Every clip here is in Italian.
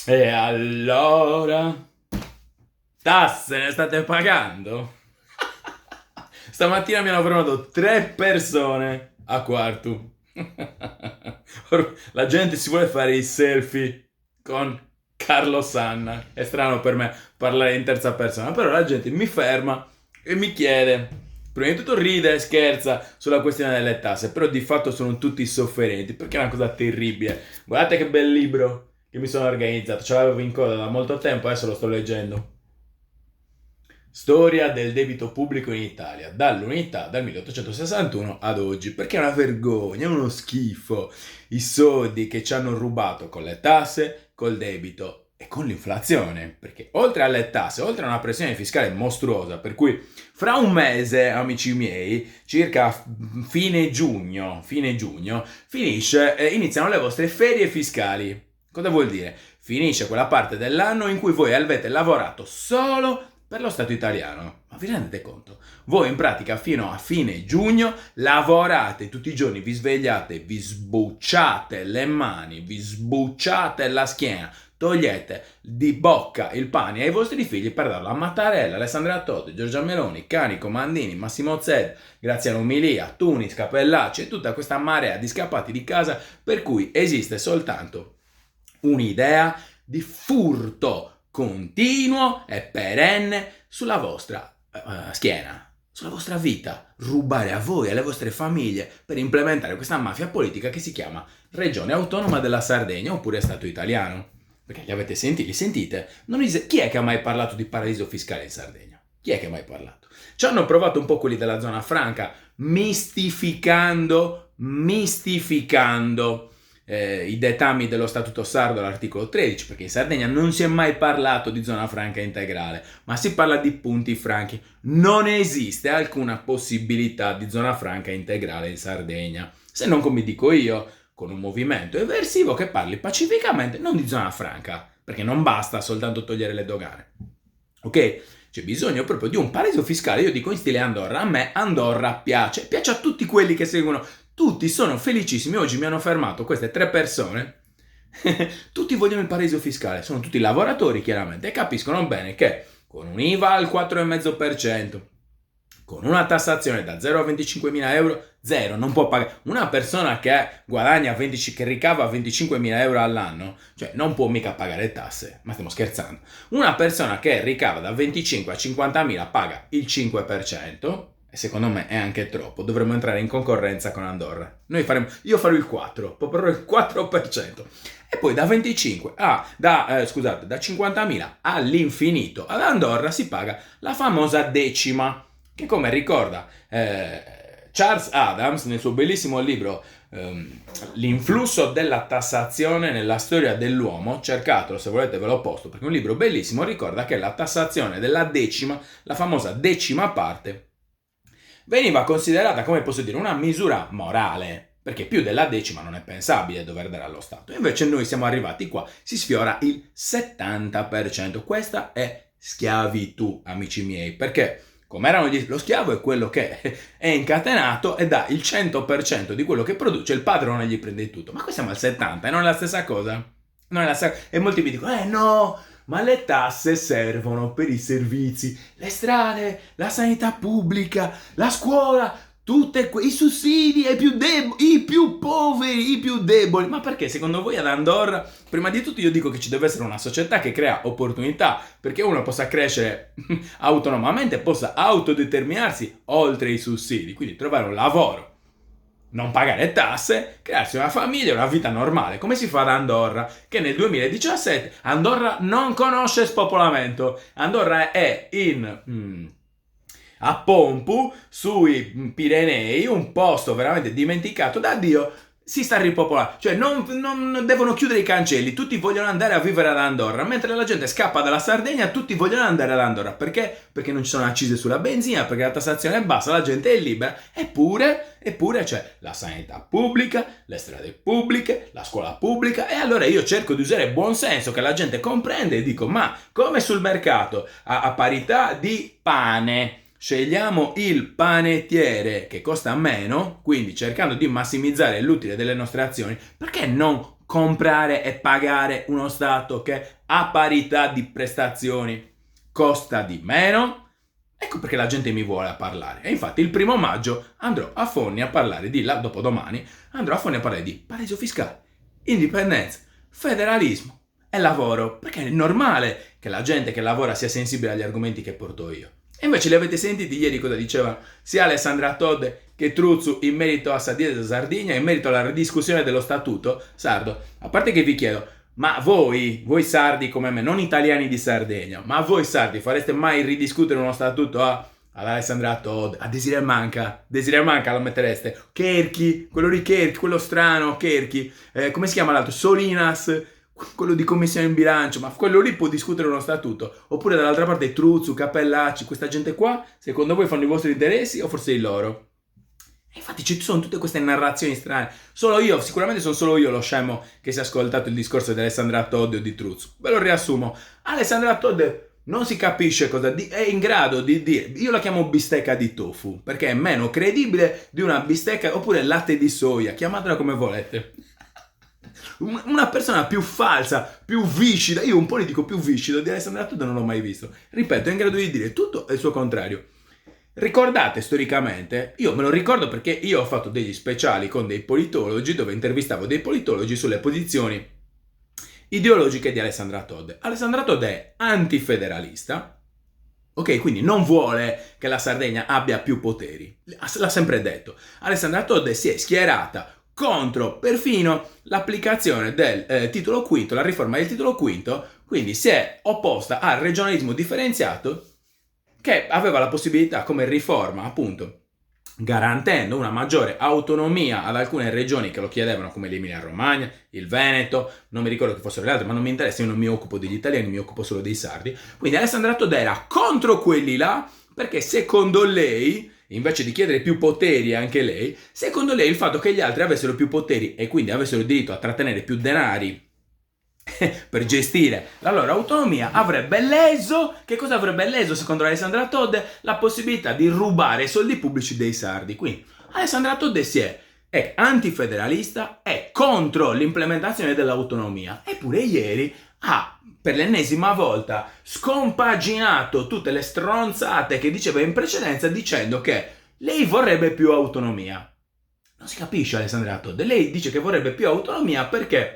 E allora? Tasse ne state pagando? Stamattina mi hanno fermato 3 persone a Quartu. La gente si vuole fare i selfie con Carlo Sanna. È strano per me parlare in terza persona, però la gente mi ferma e mi chiede. Prima di tutto ride e scherza sulla questione delle tasse, però di fatto sono tutti sofferenti perché è una cosa terribile. Guardate che bel libro che mi sono organizzato, ce l'avevo in coda da molto tempo, adesso lo sto leggendo. Storia del debito pubblico in Italia, dall'unità dal 1861 ad oggi, perché è una vergogna, è uno schifo. I soldi che ci hanno rubato con le tasse, col debito e con l'inflazione, perché oltre alle tasse, oltre a una pressione fiscale mostruosa, per cui fra un mese, amici miei, circa fine giugno, iniziano le vostre ferie fiscali. Cosa vuol dire? Finisce quella parte dell'anno in cui voi avete lavorato solo per lo Stato italiano. Ma vi rendete conto? Voi in pratica fino a fine giugno lavorate tutti i giorni, vi svegliate, vi sbucciate le mani, vi sbucciate la schiena, togliete di bocca il pane ai vostri figli per darlo a Mattarella, Alessandra Totti, Giorgia Meloni, Cani, Comandini, Massimo Zed, Graziano Milia, Tunis, Capellacci e tutta questa marea di scappati di casa per cui esiste soltanto un'idea di furto continuo e perenne sulla vostra schiena, sulla vostra vita, rubare a voi e alle vostre famiglie per implementare questa mafia politica che si chiama Regione Autonoma della Sardegna oppure Stato italiano. Perché li avete sentiti? Li sentite? Chi è che ha mai parlato di paradiso fiscale in Sardegna? Chi è che ha mai parlato? Ci hanno provato un po' quelli della zona franca, mistificando i dettami dello Statuto Sardo all'articolo 13, perché in Sardegna non si è mai parlato di zona franca integrale, ma si parla di punti franchi. Non esiste alcuna possibilità di zona franca integrale in Sardegna, se non come dico io, con un movimento eversivo che parli pacificamente non di zona franca, perché non basta soltanto togliere le dogane. Ok? C'è bisogno proprio di un paradiso fiscale, io dico in stile Andorra, a me Andorra piace a tutti quelli che seguono, tutti sono felicissimi, oggi mi hanno fermato queste 3 persone, tutti vogliono il paradiso fiscale, sono tutti lavoratori chiaramente e capiscono bene che con un IVA al 4,5%, con una tassazione da 0 a 25 mila euro, zero, non può pagare. Una persona che guadagna che ricava 25 mila euro all'anno, cioè non può mica pagare tasse, ma stiamo scherzando. Una persona che ricava da 25 a 50 mila paga il 5%, e secondo me è anche troppo, dovremmo entrare in concorrenza con Andorra. Io farò il 4, proporrò il 4%. E poi da 25 da 50.000 all'infinito ad Andorra si paga la famosa decima, che come ricorda Charles Adams nel suo bellissimo libro L'influsso della tassazione nella storia dell'uomo, cercatelo se volete, ve l'ho posto perché è un libro bellissimo, ricorda che la tassazione della decima, la famosa decima parte, veniva considerata, come posso dire, una misura morale, perché più della decima non è pensabile dover dare allo Stato. Invece noi siamo arrivati qua, si sfiora il 70%. Questa è schiavitù, amici miei, perché come erano lo schiavo è quello che è incatenato e dà il 100% di quello che produce, il padrone gli prende tutto. Ma qui siamo al 70% e non è la stessa cosa? Non è la stessa. E molti mi dicono, no, ma le tasse servono per i servizi, le strade, la sanità pubblica, la scuola, i sussidi i più poveri, i più deboli. Ma perché secondo voi ad Andorra, prima di tutto io dico che ci deve essere una società che crea opportunità perché uno possa crescere autonomamente, possa autodeterminarsi oltre i sussidi, quindi trovare un lavoro, non pagare tasse, crearsi una famiglia, una vita normale, come si fa ad Andorra, che nel 2017 Andorra non conosce spopolamento. Andorra è a Pompu, sui Pirenei, un posto veramente dimenticato da Dio, si sta ripopolando, cioè non devono chiudere i cancelli, tutti vogliono andare a vivere ad Andorra, mentre la gente scappa dalla Sardegna, tutti vogliono andare ad Andorra, perché? Perché non ci sono accise sulla benzina, perché la tassazione è bassa, la gente è libera, eppure c'è la sanità pubblica, le strade pubbliche, la scuola pubblica, e allora io cerco di usare buon senso che la gente comprende e dico, ma come sul mercato, a parità di pane, scegliamo il panettiere che costa meno, quindi cercando di massimizzare l'utile delle nostre azioni, perché non comprare e pagare uno Stato che a parità di prestazioni costa di meno. Ecco perché la gente mi vuole a parlare. E infatti il 1° maggio andrò a Fondi a parlare dopodomani, andrò a Fondi a parlare di paradiso fiscale, indipendenza, federalismo e lavoro, perché è normale che la gente che lavora sia sensibile agli argomenti che porto io. E invece li avete sentiti ieri cosa dicevano sia Alessandra Todde che Truzzu in merito a Sardegna, in merito alla ridiscussione dello statuto sardo. A parte che vi chiedo, ma voi sardi come me, non italiani di Sardegna, ma voi sardi fareste mai ridiscutere uno statuto ad Alessandra Todde, a Desiree Manca lo mettereste? Kerchi, quello di Kerchi, quello strano, Kerchi, come si chiama l'altro? Solinas, quello di commissione in bilancio, ma quello lì può discutere uno statuto? Oppure dall'altra parte Truzzu, Cappellacci, questa gente qua, secondo voi fanno i vostri interessi o forse i loro? E infatti ci sono tutte queste narrazioni strane. Sicuramente sono solo io lo scemo che si è ascoltato il discorso di Alessandra Todde o di Truzzu. Ve lo riassumo. Alessandra Todde non si capisce è in grado di dire, io la chiamo bistecca di tofu, perché è meno credibile di una bistecca, oppure latte di soia, chiamatela come volete. Una persona più falsa, più viscida, io un po' ne dico più viscido, di Alessandra Todde non l'ho mai visto. Ripeto, è in grado di dire tutto e il suo contrario. Ricordate storicamente, io me lo ricordo perché io ho fatto degli speciali con dei politologi dove intervistavo dei politologi sulle posizioni ideologiche di Alessandra Todde. Alessandra Todde è antifederalista, ok? Quindi non vuole che la Sardegna abbia più poteri, l'ha sempre detto. Alessandra Todde si è schierata contro perfino l'applicazione del titolo quinto, la riforma del titolo quinto, quindi si è opposta al regionalismo differenziato che aveva la possibilità come riforma, appunto, garantendo una maggiore autonomia ad alcune regioni che lo chiedevano, come l'Emilia-Romagna, il Veneto, non mi ricordo che fossero le altre, ma non mi interessa, io non mi occupo degli italiani, mi occupo solo dei sardi. Quindi Alessandra Todde era contro quelli là, perché secondo lei, invece di chiedere più poteri anche lei, secondo lei il fatto che gli altri avessero più poteri e quindi avessero diritto a trattenere più denari per gestire la loro autonomia avrebbe leso, che cosa avrebbe leso secondo Alessandra Todde? La possibilità di rubare i soldi pubblici dei sardi. Quindi Alessandra Todde è antifederalista, è contro l'implementazione dell'autonomia, eppure ieri ha per l'ennesima volta scompaginato tutte le stronzate che diceva in precedenza dicendo che lei vorrebbe più autonomia. Non si capisce Alessandra Todde, lei dice che vorrebbe più autonomia perché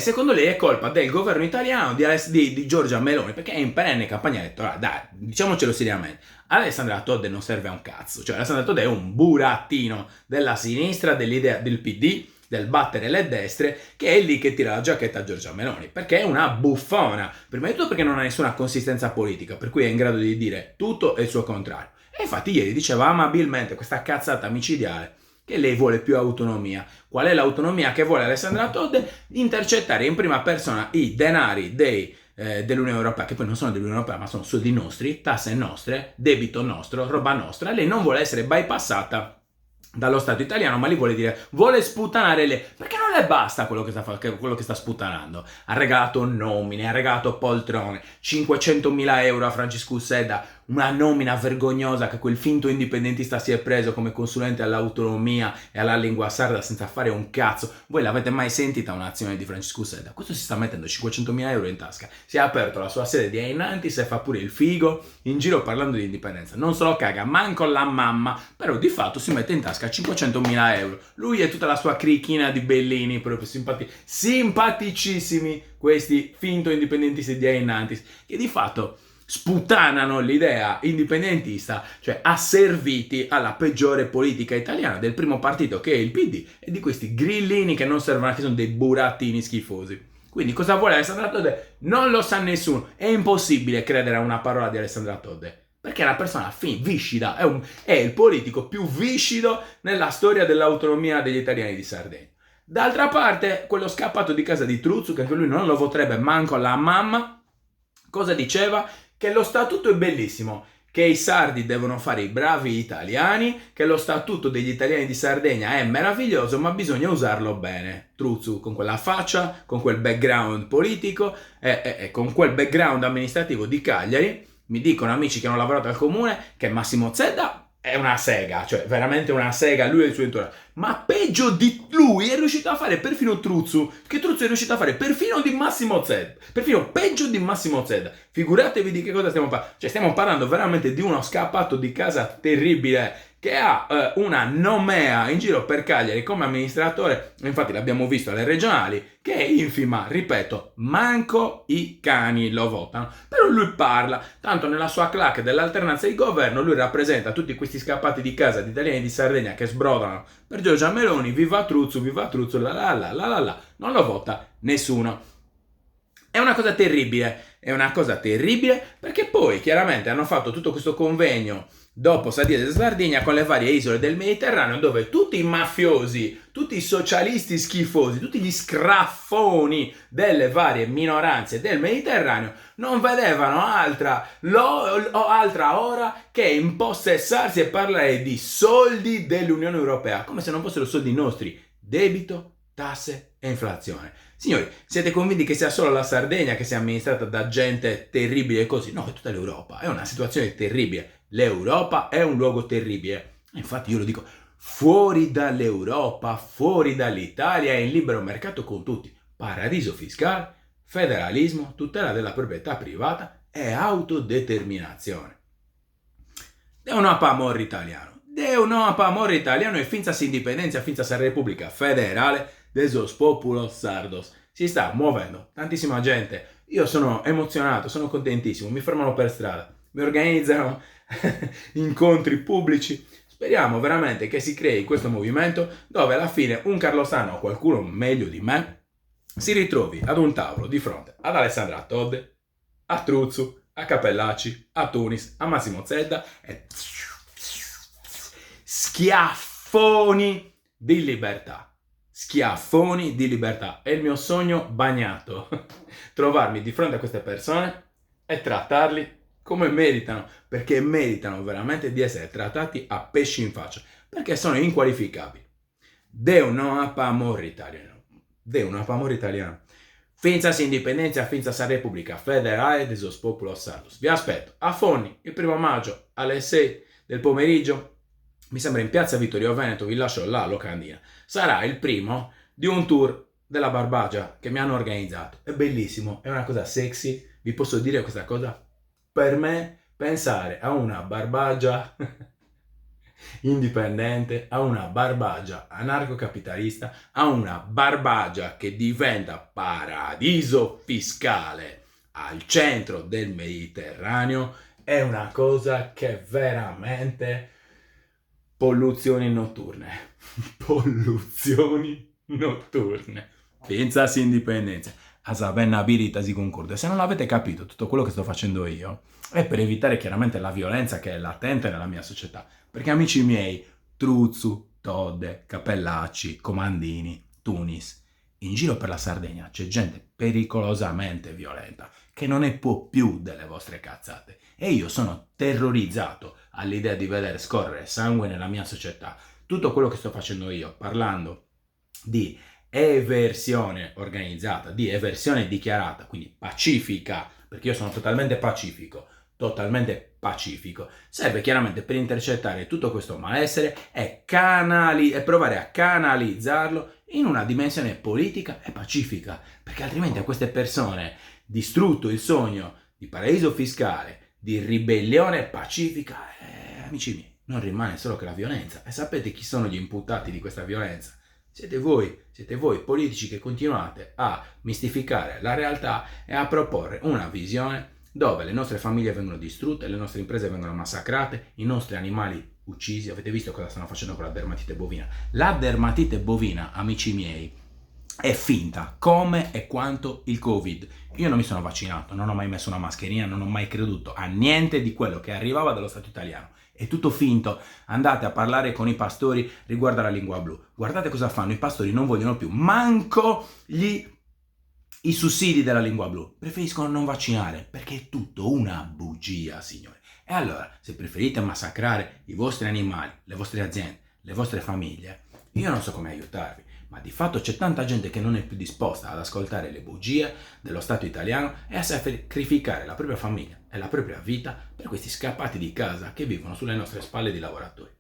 secondo lei è colpa del governo italiano di Giorgia Meloni, perché è in perenne campagna elettorale. Dai, diciamocelo seriamente, Alessandra Todde non serve a un cazzo, cioè Alessandra Todde è un burattino della sinistra, dell'idea del PD, del battere le destre, che è lì che tira la giacchetta a Giorgia Meloni, perché è una buffona, prima di tutto perché non ha nessuna consistenza politica, per cui è in grado di dire tutto e il suo contrario. E infatti ieri diceva amabilmente questa cazzata micidiale che lei vuole più autonomia. Qual è l'autonomia che vuole Alessandra Todde? Intercettare in prima persona i denari dell'Unione Europea, che poi non sono dell'Unione Europea ma sono soldi nostri, tasse nostre, debito nostro, roba nostra. Lei non vuole essere bypassata dallo Stato italiano, ma li vuole sputanare lei, perché non le basta quello che sta sputanando. Ha regalato nomine, ha regalato poltrone, 500.000 euro a Francisco Usseda, una nomina vergognosa che quel finto indipendentista si è preso come consulente all'autonomia e alla lingua sarda senza fare un cazzo. Voi l'avete mai sentita un'azione di Francisco Usseda? Questo si sta mettendo 500.000 euro in tasca, si è aperto la sua sede di Ainantis e fa pure il figo in giro parlando di indipendenza, non se lo caga manco la mamma, però di fatto si mette in tasca 500.000 euro. Lui e tutta la sua cricchina di bellini proprio simpaticissimi, questi finto indipendentisti di Ainantis, che di fatto sputanano l'idea indipendentista, cioè asserviti alla peggiore politica italiana del primo partito che è il PD e di questi grillini che non servono, che sono dei burattini schifosi. Quindi cosa vuole Alessandra Todde? Non lo sa nessuno, è impossibile credere a una parola di Alessandra Todde, perché è una persona viscida, è il politico più viscido nella storia dell'autonomia degli italiani di Sardegna. D'altra parte, quello scappato di casa di Truzzu, che anche lui non lo voterebbe manco la mamma, cosa diceva? Che lo statuto è bellissimo, che i sardi devono fare i bravi italiani, che lo statuto degli italiani di Sardegna è meraviglioso, ma bisogna usarlo bene. Truzzu con quella faccia, con quel background politico e con quel background amministrativo di Cagliari, mi dicono amici che hanno lavorato al comune che Massimo Zedda è una sega, cioè veramente una sega, lui e il suo entourage. Ma peggio di lui è riuscito a fare perfino Truzzu, che Truzzu è riuscito a fare perfino di Massimo Zedda, perfino peggio di Massimo Zedda. Figuratevi di che cosa stiamo parlando, cioè stiamo parlando veramente di uno scappato di casa terribile, che ha una nomea in giro per Cagliari come amministratore, infatti l'abbiamo visto alle regionali, che è infima, ripeto, manco i cani lo votano, però lui parla, tanto nella sua clac dell'alternanza di governo lui rappresenta tutti questi scappati di casa di italiani di Sardegna che sbrodano per Giorgia Meloni, viva Truzzu, la la la la la la, non lo vota nessuno. È una cosa terribile perché poi chiaramente hanno fatto tutto questo convegno dopo Sadia e Sardegna con le varie isole del Mediterraneo dove tutti i mafiosi, tutti i socialisti schifosi, tutti gli scraffoni delle varie minoranze del Mediterraneo non vedevano altra ora che impossessarsi e parlare di soldi dell'Unione Europea, come se non fossero soldi nostri, debito, tasse e inflazione. Signori, siete convinti che sia solo la Sardegna che sia amministrata da gente terribile così? No, è tutta l'Europa, è una situazione terribile. L'Europa è un luogo terribile. Infatti io lo dico, fuori dall'Europa, fuori dall'Italia, in libero mercato con tutti. Paradiso fiscale, federalismo, tutela della proprietà privata e autodeterminazione. De un amor italiano. De un amor italiano e finza si indipendenza, finza sa Repubblica Federale de sos populos sardos. Si sta muovendo tantissima gente. Io sono emozionato, sono contentissimo, mi fermano per strada, mi organizzano incontri pubblici. Speriamo veramente che si crei questo movimento dove alla fine un carlosano o qualcuno meglio di me si ritrovi ad un tavolo di fronte ad Alessandra Todde, a Truzzu, a Capellacci, a Tunis, a Massimo Zedda e schiaffoni di libertà. Schiaffoni di libertà. È il mio sogno bagnato trovarmi di fronte a queste persone e trattarli come meritano, perché meritano veramente di essere trattati a pesci in faccia, perché sono inqualificabili. De un amor italiano. De un amor italiano. Finza si indipendenza, finza sa Repubblica Federale de sos populos sardos. Vi aspetto a Fonni il 1 maggio alle 6 del pomeriggio. Mi sembra in piazza Vittorio Veneto, vi lascio la locandina. Sarà il primo di un tour della Barbagia che mi hanno organizzato. È bellissimo, è una cosa sexy. Vi posso dire questa cosa? Per me, pensare a una Barbagia indipendente, a una Barbagia anarcocapitalista, a una Barbagia che diventa paradiso fiscale al centro del Mediterraneo, è una cosa che veramente... Polluzioni notturne. Polluzioni notturne. Pensasi indipendenza. A sabenna abilita si concorde. Se non l'avete capito, tutto quello che sto facendo io è per evitare chiaramente la violenza che è latente nella mia società. Perché amici miei, Truzzu, Todde, Capellacci, Comandini, Tunis, in giro per la Sardegna c'è gente pericolosamente violenta che non ne può più delle vostre cazzate. E io sono terrorizzato all'idea di vedere scorrere sangue nella mia società. Tutto quello che sto facendo io, parlando di eversione organizzata, di eversione dichiarata, quindi pacifica, perché io sono totalmente pacifico, serve chiaramente per intercettare tutto questo malessere e provare a canalizzarlo in una dimensione politica e pacifica, perché altrimenti a queste persone distrutto il sogno di paradiso fiscale, di ribellione pacifica, amici miei, non rimane solo che la violenza. E sapete chi sono gli imputati di questa violenza? Siete voi politici che continuate a mistificare la realtà e a proporre una visione dove le nostre famiglie vengono distrutte, le nostre imprese vengono massacrate, i nostri animali uccisi. Avete visto cosa stanno facendo con la dermatite bovina? La dermatite bovina, amici miei, è finta come e quanto il Covid. Io non mi sono vaccinato, non ho mai messo una mascherina, non ho mai creduto a niente di quello che arrivava dallo Stato italiano. È tutto finto. Andate a parlare con i pastori riguardo alla lingua blu. Guardate cosa fanno, i pastori non vogliono più manco i sussidi della lingua blu. Preferiscono non vaccinare, perché è tutto una bugia, signori. E allora, se preferite massacrare i vostri animali, le vostre aziende, le vostre famiglie, io non so come aiutarvi. ma di fatto c'è tanta gente che non è più disposta ad ascoltare le bugie dello Stato italiano e a sacrificare la propria famiglia e la propria vita per questi scappati di casa che vivono sulle nostre spalle di lavoratori.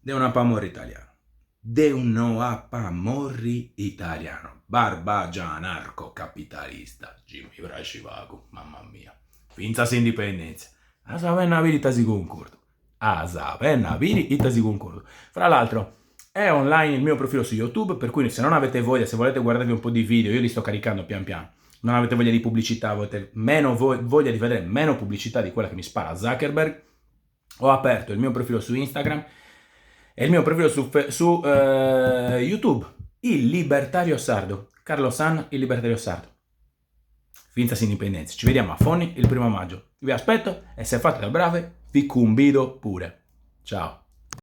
De un apamorri italiano. De un apamorri italiano. Barbagia anarco-capitalista. Jimmy Brascivago, mamma mia. Finza indipendenza. Asa venna vita si concordo. Asa venna vita si concordo. Fra l'altro, è online il mio profilo su YouTube, per cui se non avete voglia, se volete guardarvi un po' di video, io li sto caricando pian piano, non avete voglia di pubblicità, avete meno voglia di vedere meno pubblicità di quella che mi spara Zuckerberg, ho aperto il mio profilo su Instagram e il mio profilo su YouTube, il Libertario Sardo, Carlo San, il Libertario Sardo. Finza indipendenza. Ci vediamo a Fonni il 1 maggio. Vi aspetto e se fate da brave vi convido pure. Ciao.